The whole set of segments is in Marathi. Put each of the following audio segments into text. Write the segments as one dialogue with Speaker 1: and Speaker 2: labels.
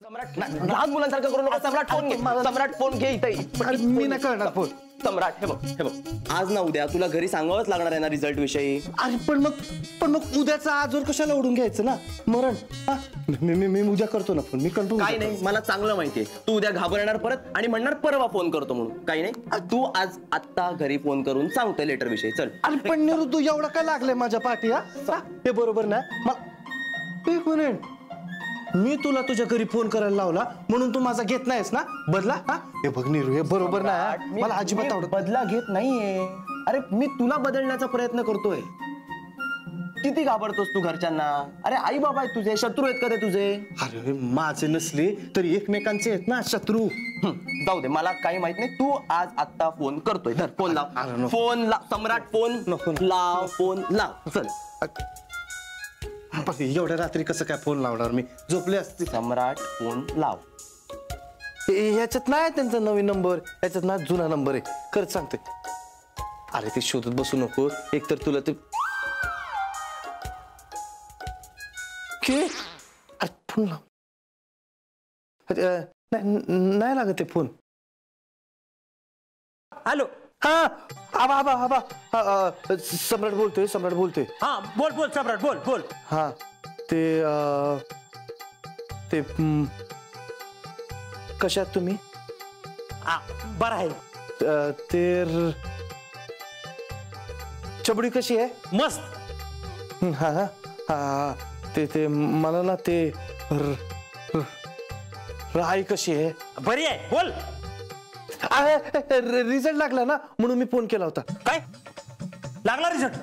Speaker 1: सम्राट लहान मुलांसारखं करू नका. सम्राट फोन घे. सम्राट फोन घे इथे.
Speaker 2: मी नाही करणार फोन.
Speaker 1: सम्राट हे बघ आज ना उद्या तुला घरी सांगावंच लागणार आहे ना रिझल्ट विषयी.
Speaker 2: अरे पण मग उद्याचा आजवर कशाला ओढून घ्यायचं ना मरण. मी उद्या करतो ना फोन. मी कंट्रोल.
Speaker 1: काही नाही मला चांगलं माहितीये तू उद्या घाबरणार परत आणि म्हणणार परवा फोन करतो म्हणून. काही नाही तू आज आत्ता घरी फोन करून सांगतोय लेटर विषयी. चल.
Speaker 2: अरे पण निरू तू एवढा काय लागलाय माझ्या पाठी. हे बरोबर नाही. एक मिनिट. मी तुला तुझ्या घरी फोन करायला लावला म्हणून तू माझा घेत नाहीस ना बदला. हे बघ निरू हे बरोबर नाही. मला अजिबात आवडत.
Speaker 1: बदला घेत नाहीये. अरे मी तुला बदलण्याचा प्रयत्न करतोय. किती घाबरतोस तू घरच्यांना. अरे आई बाबा आहेत तुझे. शत्रू आहेत का ते तुझे.
Speaker 2: अरे माझे नसले तरी एकमेकांचे आहेत ना शत्रू.
Speaker 1: जाऊ दे मला काही माहित नाही. तू आज आत्ता फोन करतोय. धर फोन लाव. फोन लाव. सम्राट फोन लाव. फोन लाव. चल.
Speaker 2: एवढ्या रात्री कसं काय फोन लावणार मी. झोपले असते.
Speaker 1: सम्राट फोन लाव.
Speaker 2: ह्याच्यात नाही त्यांचा नवीन नंबर. याच्यात ना जुना नंबर आहे. खरंच सांगते. अरे ते शोधत बसू नको. एकतर तुला ते फोन लाव. नाही लागत ते फोन.
Speaker 3: हॅलो.
Speaker 2: हा आबा आबा आबा सम्राट बोलतोय. सम्राट बोलतोय.
Speaker 3: हा बोल बोल सम्राट बोल बोल.
Speaker 2: हा ते कशात तुम्ही.
Speaker 3: बरं आहे.
Speaker 2: ते चबडी कशी आहे.
Speaker 3: मस्त.
Speaker 2: हा हा हा ते मला ना ते आई कशी आहे.
Speaker 3: बरी आहे बोल.
Speaker 2: रिझल्ट लागला ना म्हणून मी फोन केला होता.
Speaker 3: काय लागला रिझल्ट.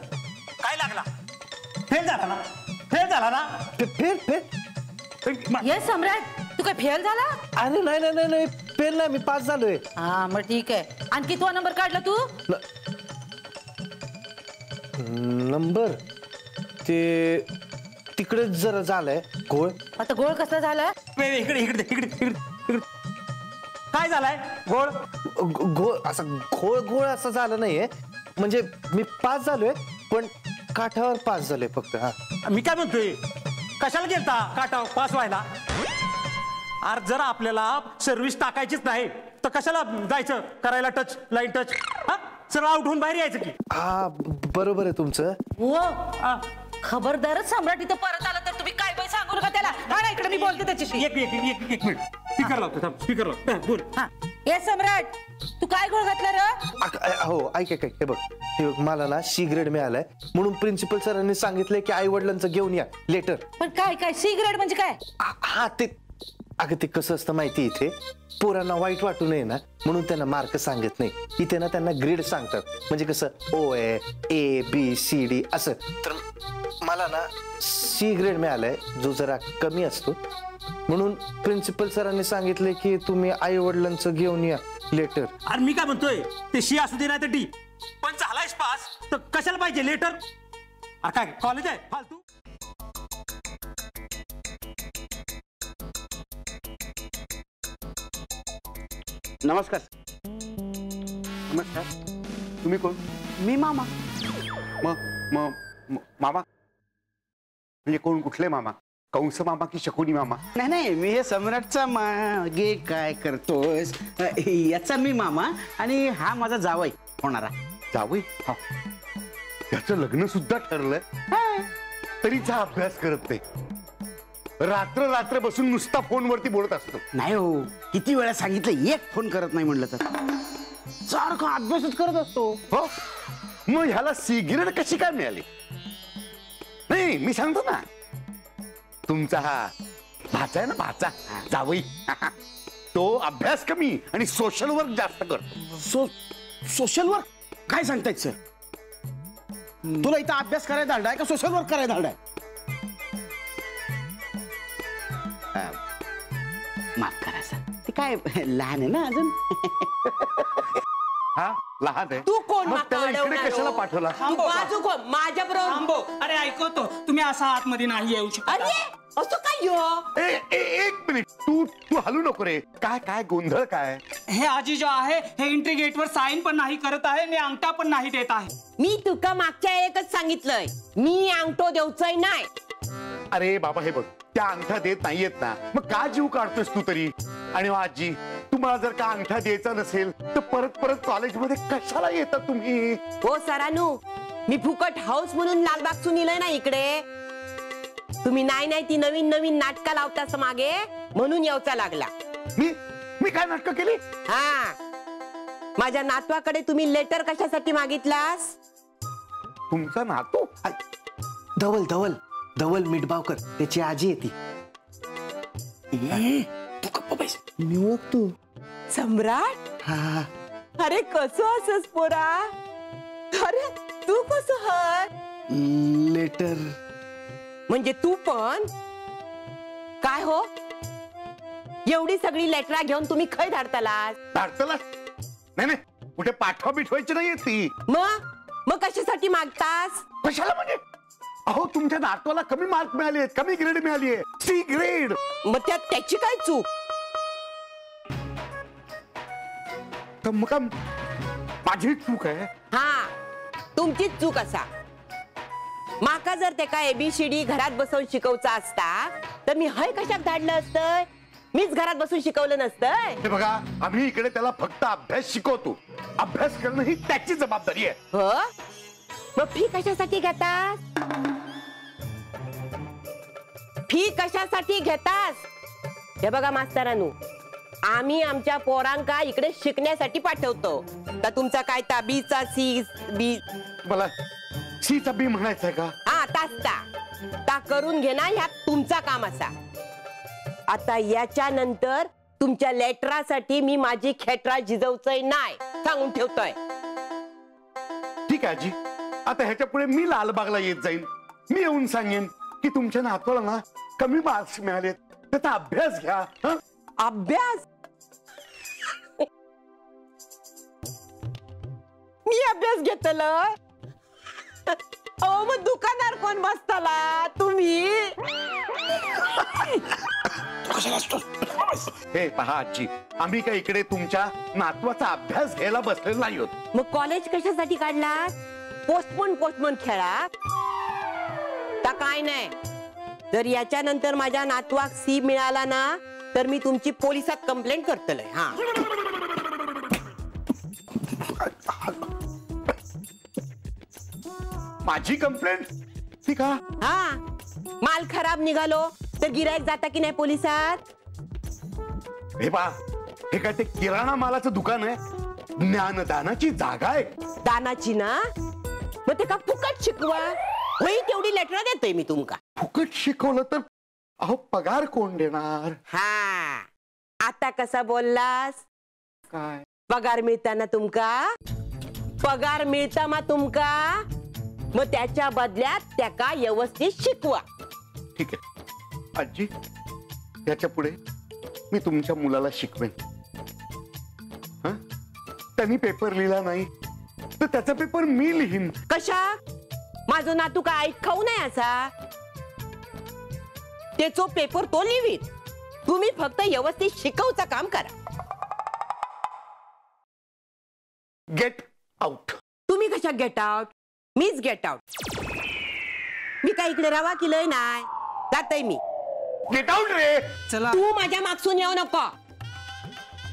Speaker 3: काय लागला. फेल झाला ना. फेल झाला ना.
Speaker 2: फेल.
Speaker 4: ये सम्राट तू काय फेल झाला.
Speaker 2: अरे नाही नाही नाही फेल नाही. मी पास झालोय.
Speaker 4: हा मग ठीक आहे. आणखी तो नंबर काढला तू.
Speaker 2: नंबर ते तिकडे जरा झालंय घोळ.
Speaker 4: आता गोळ कसला झाला.
Speaker 3: इकडे इकडे इकडे इकडे. काय झालाय गोळ.
Speaker 2: घोळ असा घोळ असं झालं नाहीये. म्हणजे मी पास झालोय पण काठावर पास झालोय फक्त. हा
Speaker 3: मी काय म्हणतोय कशाला गेलता काटावर पास व्हायला. अरे जर आपल्याला सर्व्हिस टाकायचीच नाही तर कशाला जायचं करायला टच लाईन टच. हा सगळं आउट होऊन बाहेर यायचं की.
Speaker 2: हा बरोबर आहे तुमचं.
Speaker 4: हो खबरदारच सम्राट इथं परत आला तर तुम्ही काय बाई सांगू नका त्याला. हा इकडे मी बोलते त्याच्याशी.
Speaker 3: एक मिनिट स्पीकर लावतो. स्पीकर लावतो. बोल.
Speaker 4: हा ए सम्राट तू काय गोळ घातला रे.
Speaker 2: हो ऐक हे बघ मला ना सी ग्रेड मिळालाय म्हणून प्रिन्सिपल सरांनी सांगितलंय की आई वडिलांचं घेऊन या लेटर.
Speaker 4: पण काय सी ग्रेड म्हणजे काय.
Speaker 2: हा ते अगं ते कसं असतं माहिती. इथे पोरांना वाईट वाटू नये ना म्हणून त्यांना मार्क सांगत नाही. इथे ना त्यांना ग्रेड सांगतात. म्हणजे कसं ओ ABCD असं. तर मला ना सी ग्रेड मिळालाय जो जरा कमी असतो म्हणून प्रिन्सिपल सरांनी सांगितले की तुम्ही आई वडिलांचं घेऊन या लेटर.
Speaker 3: अरे मी काय म्हणतोय ते सी असू दे नाही तर डी पण झालायस पास तर कशाला पाहिजे लेटर. अरे काय कॉलेज आहे फालतू.
Speaker 5: नमस्कार. नमस्कार. तुम्ही कोण.
Speaker 6: मी मामा.
Speaker 5: मामा म्हणजे कोण कुठले मामा. कंस मामा की शकुनी मामा.
Speaker 6: नाही मी हे सम्राटचा मागे काय करतोस याचा मी मामा आणि हा माझा जावई होणारा.
Speaker 5: जावई. त्याचं लग्न सुद्धा ठरलंय तरीचा अभ्यास करत नाही. रात्र रात्र बसून नुसता फोनवरती बोलत असतो.
Speaker 6: नाही हो किती वेळा सांगितलं एक फोन करत नाही म्हणलं तर सारखा अभ्यासच करत असतो.
Speaker 5: हो मग ह्याला सिगरेट कशी काय मिळाली. नाही मी सांगतो ना तुमचा हा भाचा आहे ना भाचा जावई तो अभ्यास कमी आणि सोशल वर्क जास्त करतो.
Speaker 6: सोशल वर्क काय सांगतायत सर. तुला इथं अभ्यास करायला धाडलाय का सोशल वर्क करायला धाडलाय. माफ करा सर ते काय लहान आहे ना अजून.
Speaker 5: हा लहान आहे.
Speaker 7: तू कोण
Speaker 5: मग त्याला इकडे कशाला पाठवला.
Speaker 7: बाजू कोण माझ्या बरोबर.
Speaker 3: अरे ऐकतो तुम्ही असा आतमध्ये नाही येऊ शकत.
Speaker 7: अरे असं काय हो.
Speaker 5: एक मिनिट तू हलू नको रे. काय गोंधळ काय.
Speaker 3: हे आजी जो आहे हे एंट्री गेट वर साईन पण नाही करत आहे आणि अंगठा पण नाही देत आहे.
Speaker 7: मी तुका मागच्या एकच सांगितलंय मी अंगठो देऊचंय नाही.
Speaker 5: अरे बाबा हे बघ त्या अंगठा देत नाहीयेत ना, मग का जीव काढतोस तू तरी? आणि आजी, तुम्हाला जर का अंगठा द्यायचा नसेल तर परत परत कॉलेजमध्ये कशाला येता तुम्ही?
Speaker 7: हो सरानू, मी फुकट हाऊस म्हणून लालबागसून इलय ना इकडे. तुम्ही नाही ती नवीन नवीन नाटकं लावतास मागे, म्हणून येऊचा लागला.
Speaker 5: मी काय नाटकं केली?
Speaker 7: हा, माझ्या नातवाकडे तुम्ही लेटर कशासाठी मागितलास?
Speaker 5: तुमचा नातू?
Speaker 2: धवल धवल धवल मिठबावकर, त्याची आजी येते.
Speaker 5: तू गप्प बैस.
Speaker 2: मी ओळखतो.
Speaker 7: सम्राट?
Speaker 2: हा,
Speaker 7: अरे कसं असस पोरा? अरे तू कसं हर?
Speaker 2: लेटर.
Speaker 7: म्हणजे तू पण काय हो, एवढी सगळी लेटरा घेऊन तुम्ही खय धाडतालास?
Speaker 5: धाडतला? नाही, कुठे पाठवा बिठवायची नाही ती.
Speaker 7: मग कशासाठी मागतास?
Speaker 5: कशाला म्हणजे? अहो, तुमच्या नातवाला कमी मार्क मिळाले, कमी ग्रेड मिळाली, सी ग्रेड.
Speaker 7: मग त्याची काय चूक?
Speaker 5: तर मग माझी चूक आहे?
Speaker 7: हा, तुमचीच चूक असा. माका जर ते काय ABCD घरात बसवून शिकवचा असता तर मी हय कशाक धाडलं असतं? मीच घरात बसून शिकवलं नसतं.
Speaker 5: हे बघा, आम्ही इकडे त्याला फक्त अभ्यास शिकवतो. अभ्यास करणं ही त्याची जबाबदारी आहे.
Speaker 7: हो, मग फी कशासाठी घेतास? फी कशासाठी घेतास? हे बघा मास्तरानू, आम्ही आमच्या पोरांका इकडे शिकण्यासाठी पाठवतो. तर तुमचा काय बीचा सी बी,
Speaker 5: मला सीचा बी म्हणायचंय का?
Speaker 7: हा तासता ता करून घेणं ह्या तुमचा काम असा. आता याच्या नंतर तुमच्या लेटरासाठी मी माझी खेटरा झिजवचंय नाही, सांगून ठेवतोय.
Speaker 5: ठीक आहे आजी, आता ह्याच्या पुढे मी लालबागला येत जाईन. मी येऊन सांगेन की तुमच्या नातवाला ना कमी मार्क्स मिळालेत, त्याचा अभ्यास घ्या. हं?
Speaker 7: अभ्यास? मी अभ्यास घेतलं? अहो, मग दुकानावर कोण बसताला? तुम्ही?
Speaker 5: हे पहा आजी, आम्ही काय इकडे तुमच्या नातवाचा अभ्यास घ्यायला बसलेलो नाही आहोत.
Speaker 7: मग कॉलेज कशासाठी काढला? पोस्टमन खेळा? ता काय नाही. जर याच्या नंतर माझ्या नातवाक सी मिळाला ना तर मी तुमची पोलिसात कंप्लेंट करतलय. हा,
Speaker 5: माझी कंप्लेंट? ठीक आहे.
Speaker 7: हा, माल खराब निघालो तर गिरायक जाता की नाही पोलिसात?
Speaker 5: हे पहा, हे काय ते किराणा मालाचं दुकान आहे? ज्ञानदानाची जागा आहे.
Speaker 7: दानाची ना? मग ते का फुकट शिकवा? होई तेवढी लेटर देतोय मी तुमका.
Speaker 5: फुकट शिकवलं तर अहो पगार कोण देणार?
Speaker 7: हा, आता कसा बोललास?
Speaker 5: काय
Speaker 7: पगार मिळताना तुमका? पगार मिळता मा तुमका? मग त्याच्या बदल्यात त्याका व्यवस्थित शिकवा.
Speaker 5: ठीक आहे आजी, याच्या पुढे मी तुमच्या मुलाला शिकवेन. हं? त्यांनी पेपर लिहिला नाही तर त्याचा पेपर मी लिहीन.
Speaker 7: कशा? माझो नातू का ऐक खाऊ नाही असा? त्याचो पेपर तो लिहित, तुम्ही फक्त व्यवस्थित शिकवचं काम करा.
Speaker 5: Get out.
Speaker 7: तुम्ही कशा गेट आउट? मीच गेट आउट. मी काय इकडे रवा केलंय नाही, जातय मी.
Speaker 5: गेट आउट रे.
Speaker 6: चला
Speaker 7: तू माझ्या मागसून येऊ नको.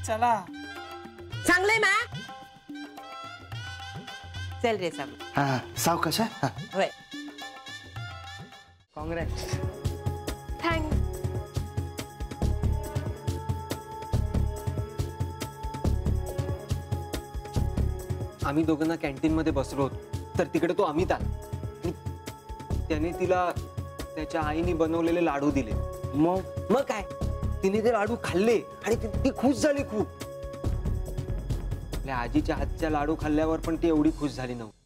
Speaker 6: चला.
Speaker 7: चांगलंय मा? चल रे सांग.
Speaker 2: हा, सावकाश. हा.
Speaker 7: होय.
Speaker 6: काँग्रेस.
Speaker 7: थँक.
Speaker 8: आम्ही दोघांना कॅन्टीन मध्ये बसलो होतो तर तिकडे तो अमित आला आणि त्याने तिला त्याच्या आईने बनवलेले लाडू दिले.
Speaker 7: मग काय?
Speaker 8: तिने ते लाडू खाल्ले आणि ती खुश झाली खूप. आपल्या आजीच्या हातच्या लाडू खाल्ल्यावर पण ती एवढी खुश झाली नव्हती.